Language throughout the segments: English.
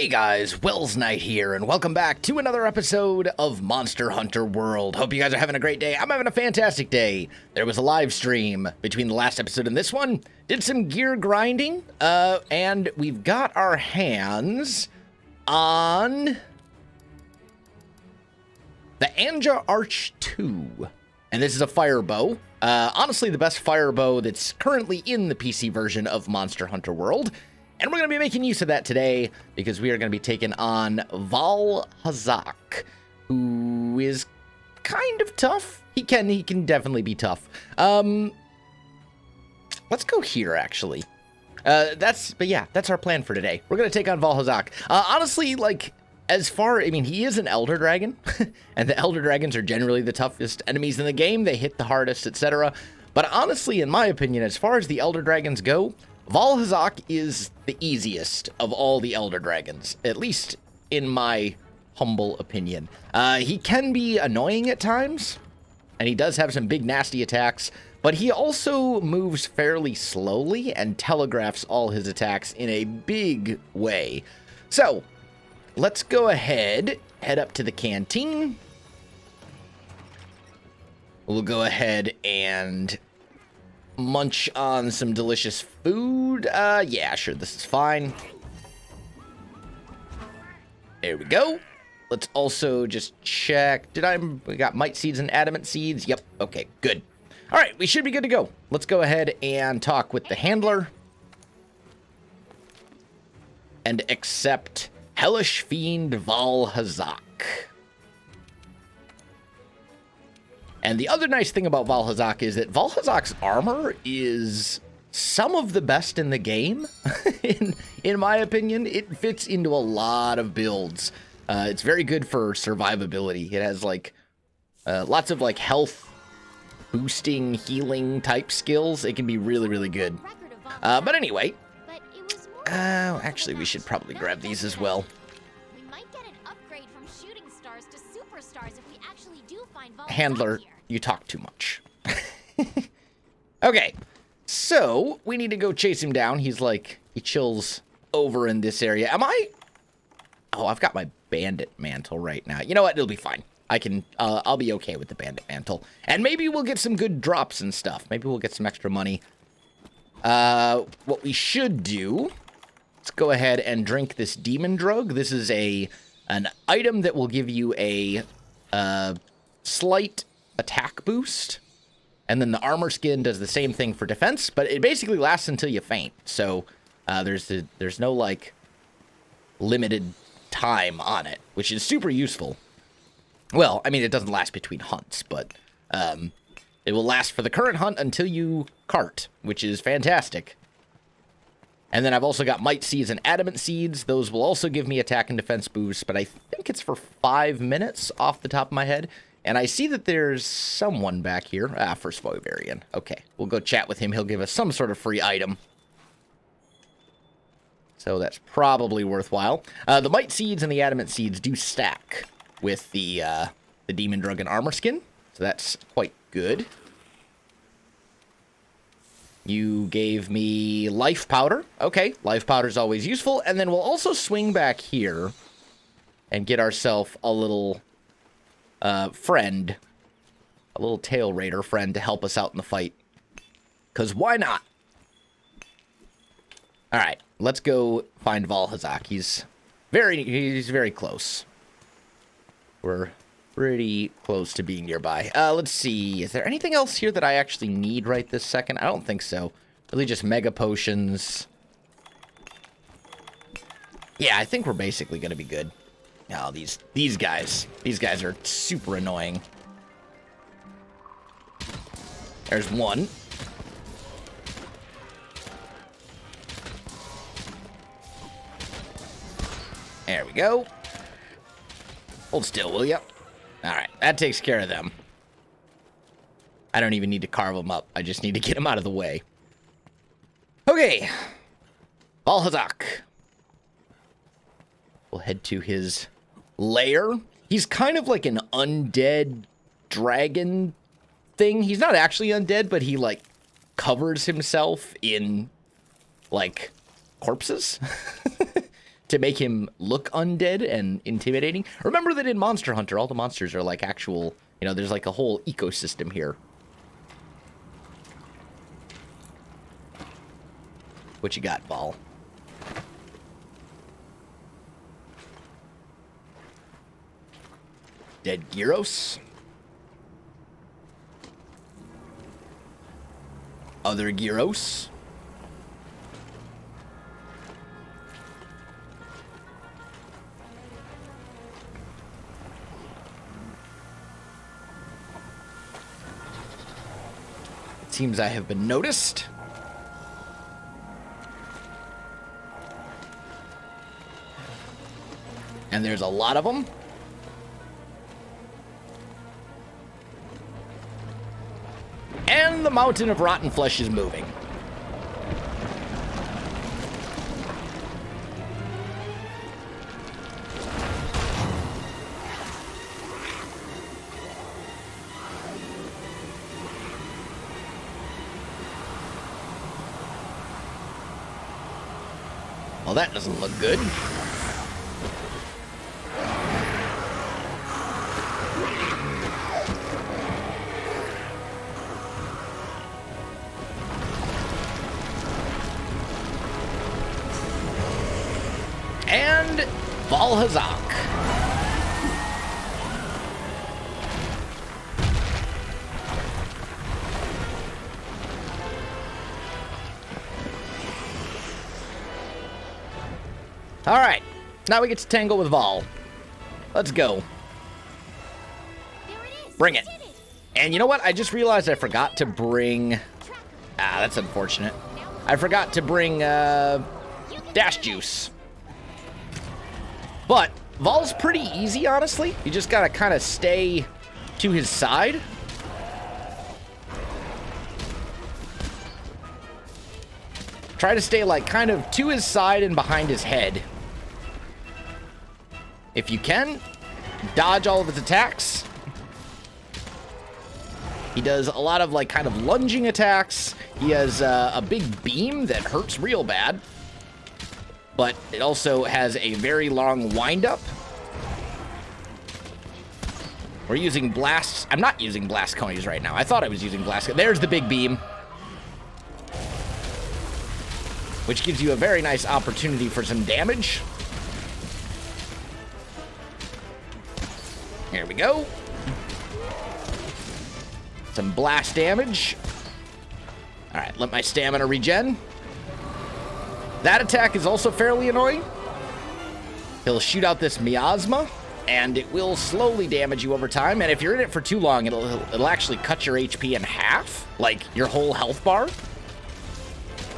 Hey guys, Wels Knight here, and welcome back to another episode of Monster Hunter World. Hope you guys are having a great day. I'm having a fantastic day. There was a live stream between the last episode and this one. Did some gear grinding, and we've got our hands on the Anja Arch 2. And this is a fire bow. Honestly, the best fire bow that's currently in the PC version of Monster Hunter World. And we're going to be making use of that today because we are going to be taking on Vaal Hazak, who is kind of tough. He can definitely be tough. Let's go here, actually. That's our plan for today. We're going to take on Vaal Hazak. Honestly, he is an Elder Dragon, and the Elder Dragons are generally the toughest enemies in the game. They hit the hardest, etc. But honestly, in my opinion, as far as the Elder Dragons go, Vaal Hazak is the easiest of all the Elder Dragons, at least in my humble opinion. He can be annoying at times, and he does have some big nasty attacks, but he also moves fairly slowly and telegraphs all his attacks in a big way. So, let's go ahead, head up to the canteen. We'll go ahead and munch on some delicious food. Yeah, sure, this is fine. There we go. Let's also just check. We got mite seeds and adamant seeds. Yep, okay, good. All right, we should be good to go. Let's go ahead and talk with the handler and accept Hellish Fiend Vaal Hazak. And the other nice thing about Vaal Hazak is that Vaal Hazak's armor is some of the best in the game. in my opinion, it fits into a lot of builds. It's very good for survivability. It has lots of health boosting, healing type skills. It can be really, really good. But anyway, actually, we should probably grab these as well. We might get an upgrade from shooting stars to superstars if we actually do find Vaal Handler, here. you talk too much. Okay, so we need to go chase him down. He chills over in this area. Oh, I've got my bandit mantle right now. You know what? It'll be fine. I'll be okay with the bandit mantle. And maybe we'll get some good drops and stuff. Maybe we'll get some extra money. What we should do, let's go ahead and drink this demon drug. This is an item that will give you a slight attack boost, and then the armor skin does the same thing for defense, but it basically lasts until you faint. So there's no limited time on it, which is super useful. Well, I mean, it doesn't last between hunts, but it will last for the current hunt until you cart, which is fantastic. And then I've also got mite seeds and adamant seeds. Those will also give me attack and defense boosts, but I think it's for 5 minutes off the top of my head. And I see that there's someone back here. First Vivarian. Okay, we'll go chat with him. He'll give us some sort of free item. So that's probably worthwhile. The mite seeds and the adamant seeds do stack with the demon drug and armor skin. So that's quite good. You gave me life powder. Okay, life powder is always useful. And then we'll also swing back here and get ourselves a little friend, a little tail raider friend to help us out in the fight. Because why not? All right, let's go find Vaal Hazak. He's very close. We're pretty close to being nearby. Let's see. Is there anything else here that I actually need right this second? I don't think so. Really just mega potions. Yeah, I think we're basically going to be good. Oh, these guys. These guys are super annoying. There's one. There we go. Hold still, will ya? Alright, that takes care of them. I don't even need to carve them up. I just need to get them out of the way. Okay. Vaal Hazak. We'll head to his lair. He's kind of like an undead dragon thing. He's not actually undead, but he covers himself in corpses. to make him look undead and intimidating. Remember that in Monster Hunter, all the monsters are like actual, you know, there's like a whole ecosystem here. What you got, Vaal? Dead Gyros. Other Gyros. It seems I have been noticed. And there's a lot of them. And the mountain of rotten flesh is moving. Well, that doesn't look good. And Vaal Hazak. All right, now we get to tangle with Vaal. Let's go. There it is. Bring We it. did it. And you know what? I just realized I forgot to bring... Ah, that's unfortunate. I forgot to bring dash juice. But Vaal's pretty easy, honestly. You just gotta kind of stay to his side. Try to stay like kind of to his side and behind his head. If you can, dodge all of his attacks. He does a lot of like kind of lunging attacks. He has a big beam that hurts real bad. But it also has a very long windup. We're using blasts. I'm not using blast conies right now. I thought I was using blast. There's the big beam. Which gives you a very nice opportunity for some damage. Here we go. Some blast damage. All right, let my stamina regen. That attack is also fairly annoying. He'll shoot out this miasma, and it will slowly damage you over time. And if you're in it for too long, it'll actually cut your HP in half, like your whole health bar.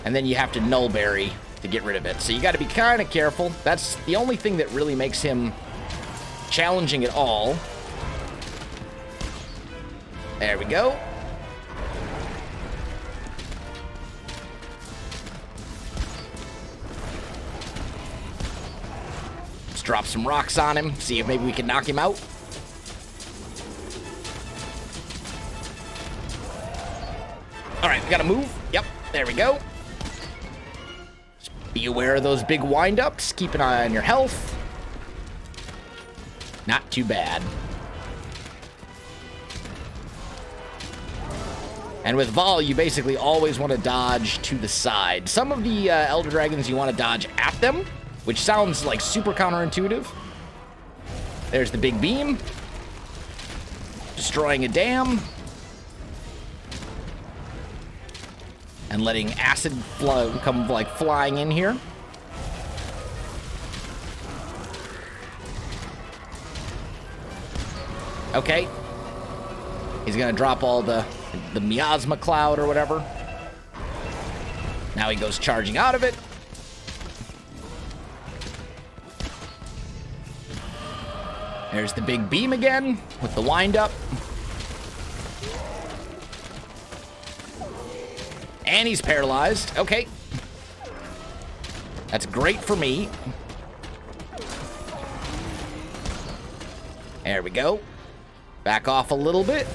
And then you have to nullberry to get rid of it. So you got to be kind of careful. That's the only thing that really makes him challenging at all. There we go. Let's drop some rocks on him, see if maybe we can knock him out. All right, we gotta move. Yep, there we go. Just be aware of those big wind-ups. Keep an eye on your health. Not too bad. And with Vaal, you basically always want to dodge to the side. Some of the Elder Dragons, you want to dodge at them, which sounds like super counterintuitive. There's the big beam. Destroying a dam. And letting acid come like flying in here. Okay. He's gonna drop all the miasma cloud or whatever. Now he goes charging out of it. There's the big beam again with the wind up. And he's paralyzed. Okay. That's great for me. There we go. Back off a little bit.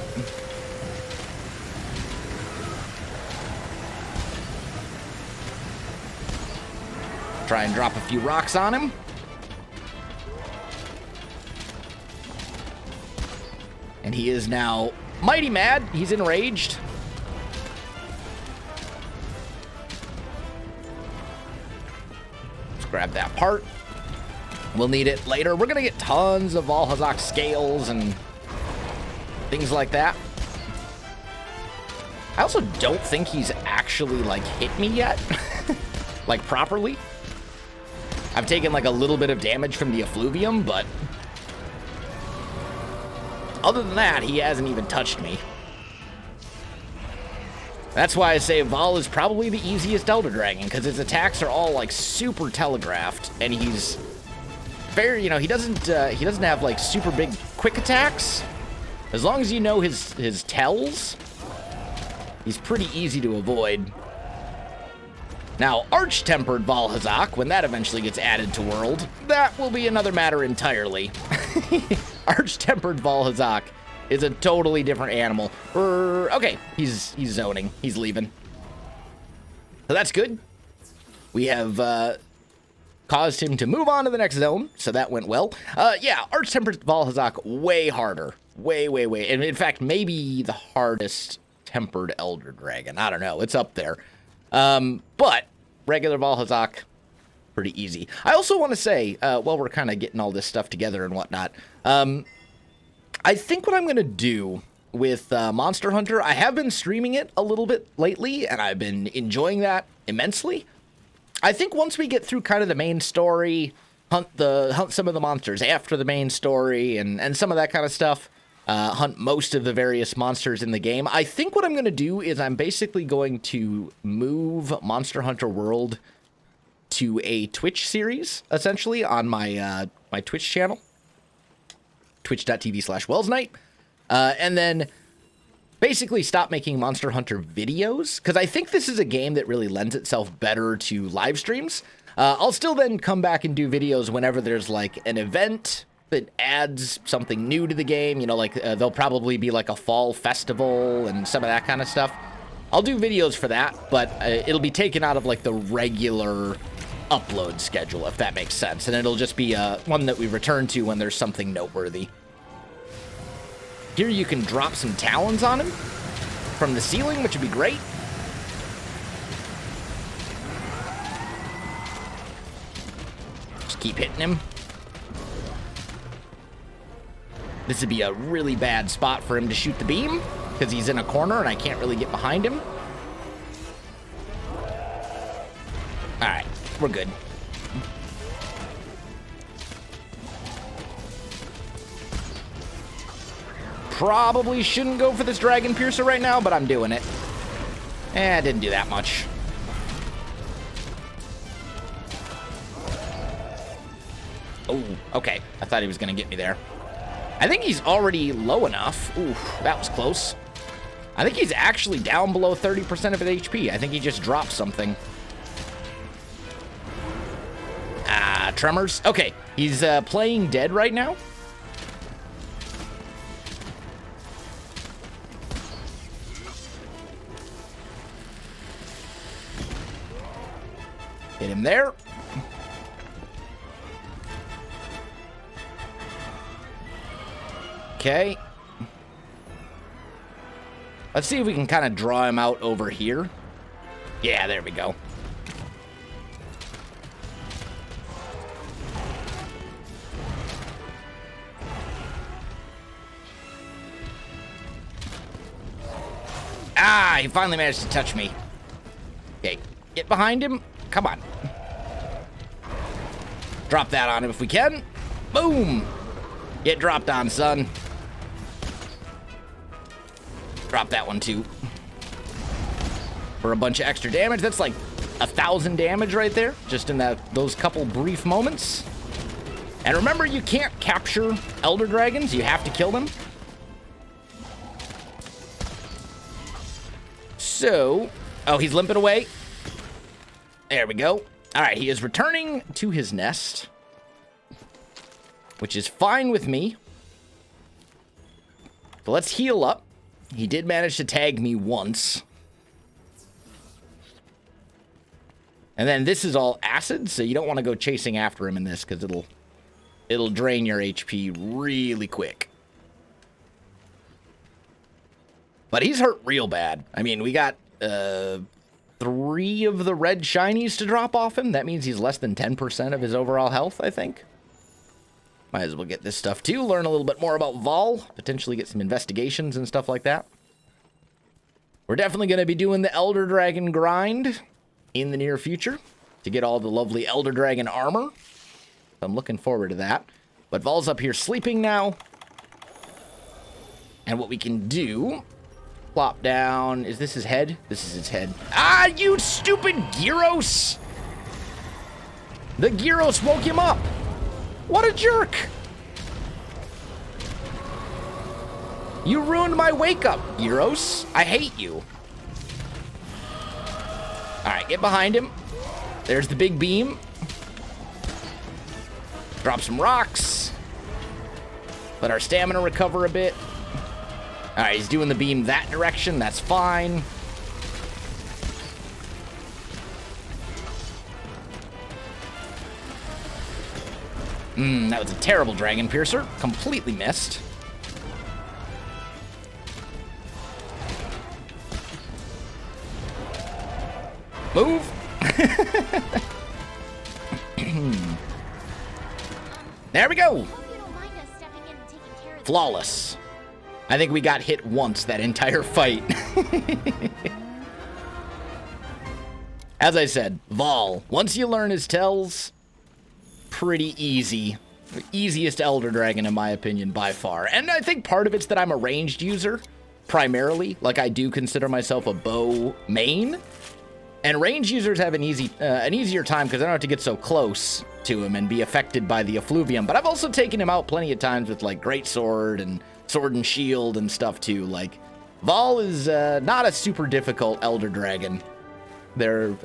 Try and drop a few rocks on him. And he is now mighty mad. He's enraged. Let's grab that part. We'll need it later. We're going to get tons of Vaal Hazak scales and things like that. I also don't think he's actually, like, hit me yet. Like, properly. I've taken, like, a little bit of damage from the effluvium, but other than that, he hasn't even touched me. That's why I say Vaal is probably the easiest Elder Dragon, because his attacks are all, like, super telegraphed, and he's very, you know, he doesn't have, like, super big quick attacks. As long as you know his tells, he's pretty easy to avoid. Now, Arch-Tempered Vaal Hazak, when that eventually gets added to World, that will be another matter entirely. Arch-Tempered Vaal Hazak is a totally different animal. Okay, he's zoning. He's leaving. So that's good. We have caused him to move on to the next zone, so that went well. Yeah, Arch-Tempered Vaal Hazak, way harder. Way. And in fact, maybe the hardest tempered Elder Dragon. I don't know. It's up there. But regular Vaal Hazak, pretty easy. I also want to say, while we're kind of getting all this stuff together and whatnot, I think what I'm going to do with Monster Hunter, I have been streaming it a little bit lately, and I've been enjoying that immensely. I think once we get through kind of the main story, hunt some of the monsters after the main story, and some of that kind of stuff, hunt most of the various monsters in the game. I think what I'm going to do is I'm basically going to move Monster Hunter World to a Twitch series, essentially, on my my Twitch channel, twitch.tv/WelsNight, and then basically stop making Monster Hunter videos, because I think this is a game that really lends itself better to live streams. I'll still then come back and do videos whenever there's, like, an event that adds something new to the game. You know, like, there'll probably be, like, a fall festival and some of that kind of stuff. I'll do videos for that, but it'll be taken out of, like, the regular upload schedule, if that makes sense. And it'll just be one that we return to when there's something noteworthy. Here you can drop some talons on him from the ceiling, which would be great. Just keep hitting him. This would be a really bad spot for him to shoot the beam, because he's in a corner and I can't really get behind him. Alright, we're good. Probably shouldn't go for this Dragon Piercer right now, but I'm doing it. I didn't do that much. Oh, okay. I thought he was going to get me there. I think he's already low enough. Ooh, that was close. I think he's actually down below 30% of his HP. I think he just dropped something. Tremors. Okay, he's playing dead right now. Hit him there. Okay. Let's see if we can kind of draw him out over here. Yeah, there we go. Ah, he finally managed to touch me. Okay, get behind him. Come on. Drop that on him if we can. Boom. Get dropped on, son. Drop that one, too. For a bunch of extra damage. That's like 1,000 damage right there. Just in those couple brief moments. And remember, you can't capture Elder Dragons. You have to kill them. So... Oh, he's limping away. There we go. All right, he is returning to his nest, which is fine with me. So let's heal up. He did manage to tag me once. And then this is all acid, so you don't want to go chasing after him in this, because it'll drain your HP really quick. But he's hurt real bad. I mean, we got 3 of the red shinies to drop off him. That means he's less than 10% of his overall health, I think. Might as well get this stuff too. Learn a little bit more about Vaal. Potentially get some investigations and stuff like that. We're definitely going to be doing the Elder Dragon grind in the near future to get all the lovely Elder Dragon armor. I'm looking forward to that. But Vaal's up here sleeping now. And what we can do... Plop down. Is this his head? This is his head. Ah, you stupid Gyros! The Gyros woke him up. What a jerk! You ruined my wake up, Gyros. I hate you. Alright, get behind him. There's the big beam. Drop some rocks. Let our stamina recover a bit. Alright, he's doing the beam that direction. That's fine. That was a terrible Dragon Piercer. Completely missed. Move. There we go. Flawless. I think we got hit once that entire fight. As I said, Vaal, once you learn his tells, pretty easy. The easiest Elder Dragon, in my opinion, by far. And I think part of it's that I'm a ranged user, primarily. Like, I do consider myself a bow main. And ranged users have an easier time because I don't have to get so close to him and be affected by the effluvium. But I've also taken him out plenty of times with, like, greatsword and sword and shield and stuff too. Like, Vaal is not a super difficult Elder Dragon. There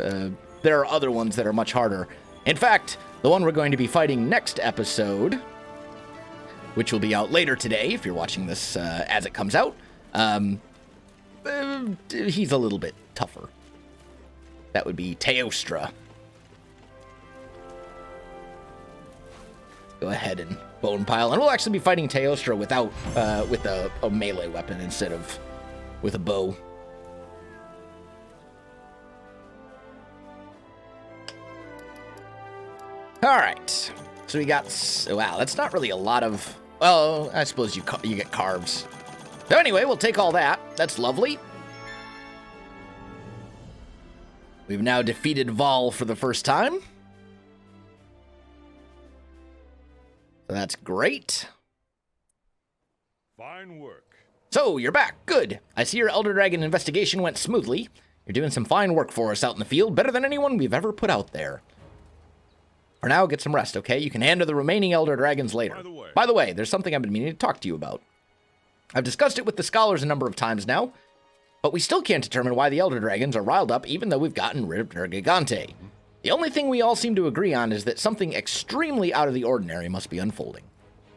are other ones that are much harder. In fact, the one we're going to be fighting next episode, which will be out later today if you're watching this as it comes out, he's a little bit tougher. That would be Teostra. Go ahead and bone pile. And we'll actually be fighting Teostra without, with a melee weapon instead of with a bow. Alright. So we got... Wow, that's not really a lot of... Well, I suppose you get carbs. So anyway, we'll take all that. That's lovely. We've now defeated Vaal for the first time. So that's great. Fine work. So, you're back. Good. I see your Elder Dragon investigation went smoothly. You're doing some fine work for us out in the field, better than anyone we've ever put out there. For now, get some rest, okay? You can handle the remaining Elder Dragons later. By the way, there's something I've been meaning to talk to you about. I've discussed it with the scholars a number of times now, but we still can't determine why the Elder Dragons are riled up even though we've gotten rid of Nergigante. The only thing we all seem to agree on is that something extremely out of the ordinary must be unfolding,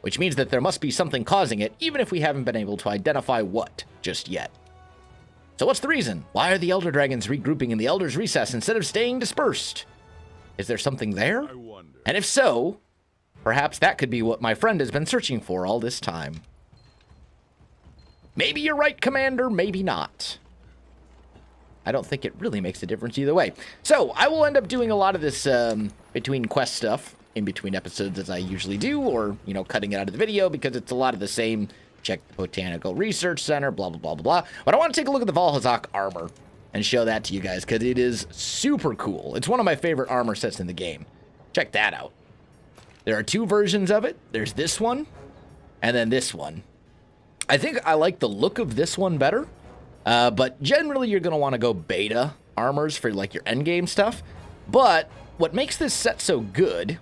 which means that there must be something causing it, even if we haven't been able to identify what just yet. So what's the reason? Why are the Elder Dragons regrouping in the Elder's Recess instead of staying dispersed? Is there something there? I wonder. And if so, perhaps that could be what my friend has been searching for all this time. Maybe you're right, Commander, maybe not. I don't think it really makes a difference either way. So, I will end up doing a lot of this between quest stuff, in between episodes as I usually do, or, you know, cutting it out of the video because it's a lot of the same. Check the Botanical Research Center, blah, blah, blah, blah, blah. But I want to take a look at the Vaal Hazak armor and show that to you guys because it is super cool. It's one of my favorite armor sets in the game. Check that out. There are 2 versions of it. There's this one, and then this one. I think I like the look of this one better, but generally you're going to want to go beta armors for like your endgame stuff. But what makes this set so good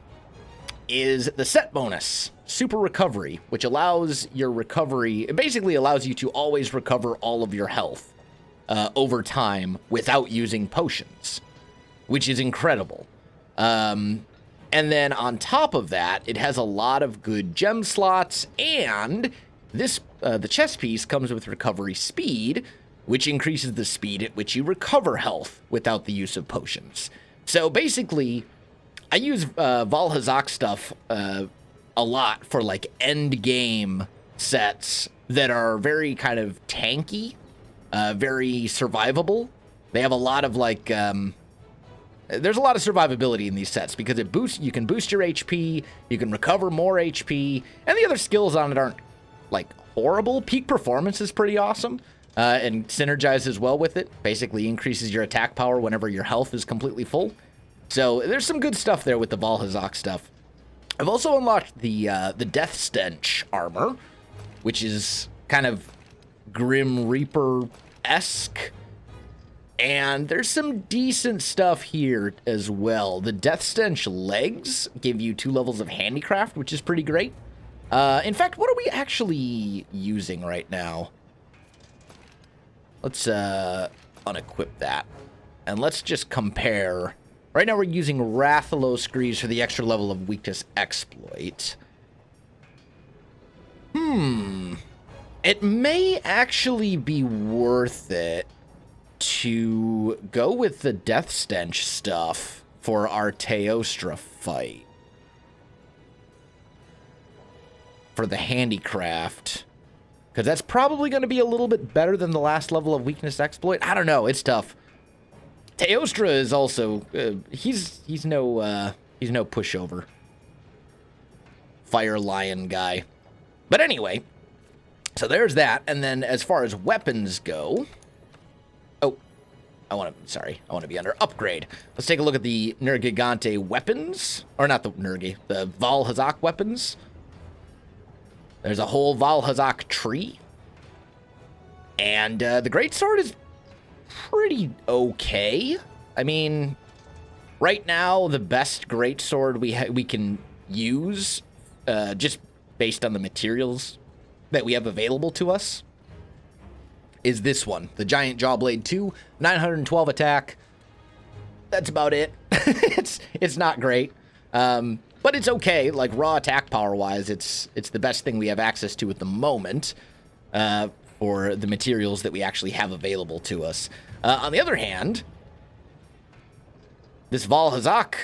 is the set bonus, Super Recovery, which allows your recovery, it basically allows you to always recover all of your health over time without using potions, which is incredible. And then on top of that, it has a lot of good gem slots, and this the chest piece comes with recovery speed, which increases the speed at which you recover health without the use of potions. So basically, I use Vaal Hazak stuff a lot for like end game sets that are very kind of tanky. very survivable. They have a lot of like, there's a lot of survivability in these sets because you can boost your HP, you can recover more HP, and the other skills on it aren't like horrible. Peak performance is pretty awesome, and synergizes well with it. Basically increases your attack power whenever your health is completely full. So there's some good stuff there with the Vaal Hazak stuff. I've also unlocked the Death Stench armor, which is kind of Grim Reaper-esque. And there's some decent stuff here as well. The Death Stench legs give you 2 levels of handicraft, which is pretty great. In fact, what are we actually using right now? Let's unequip that. And let's just compare. Right now we're using Rathalos Greaves for the extra level of weakness exploit. It may actually be worth it to go with the Death Stench stuff for our Teostra fight. For the handicraft. Because that's probably going to be a little bit better than the last level of weakness exploit. I don't know. It's tough. Teostra is also... he's no pushover. Fire Lion guy. But anyway. So there's that. And then as far as weapons go... I want to be under upgrade. Let's take a look at the Nergigante weapons. Or not the Nergi, the Vaal Hazak weapons. There's a whole Vaal Hazak tree. And the Greatsword is pretty okay. I mean, right now, the best Greatsword we can use, just based on the materials that we have available to us, is this one, the Giant Jawblade 2, 912 attack. That's about it. It's not great, but it's okay. Like raw attack power wise, it's the best thing we have access to at the moment for the materials that we actually have available to us. On the other hand, this Vaal Hazak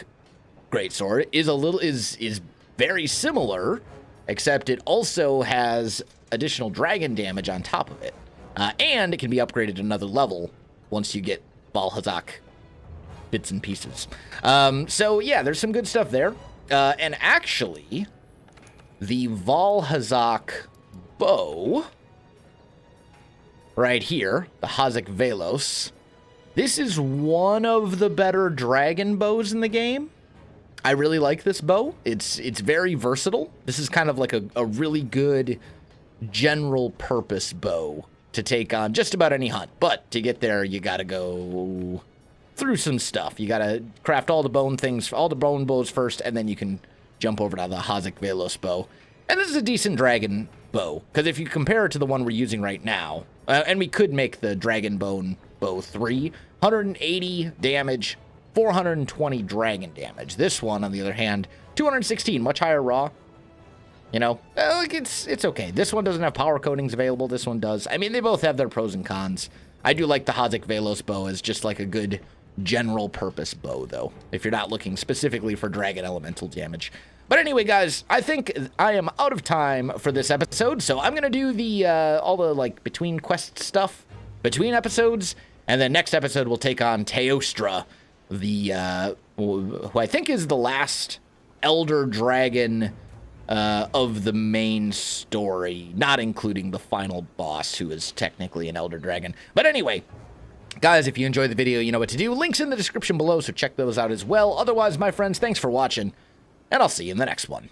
Greatsword is very similar, except it also has additional dragon damage on top of it. And it can be upgraded to another level once you get Vaal Hazak bits and pieces. So, yeah, there's some good stuff there. And actually, the Vaal Hazak bow, right here, the Hazak Velos, this is one of the better dragon bows in the game. I really like this bow. It's very versatile. This is kind of like a really good general purpose bow to take on just about any hunt. But to get there, you gotta go through some stuff. You gotta craft all the bone things, all the bone bows first, and then you can jump over to the Hazak Velos bow. And this is a decent dragon bow, because if you compare it to the one we're using right now, and we could make the Dragon Bone Bow 3, 180 damage, 420 dragon damage. This one, on the other hand, 216, much higher raw. You know, like it's okay. This one doesn't have power coatings available. This one does. I mean, they both have their pros and cons. I do like the Hazak Velos bow as just like a good general purpose bow, though, if you're not looking specifically for dragon elemental damage. But anyway, guys, I think I am out of time for this episode, so I'm gonna do the all the like between quest stuff between episodes, and then next episode we'll take on Teostra, the who I think is the last elder dragon of the main story, not including the final boss, who is technically an elder dragon. But anyway, guys, if you enjoyed the video, you know what to do. Links in the description below, so check those out as well. Otherwise, my friends, thanks for watching, and I'll see you in the next one.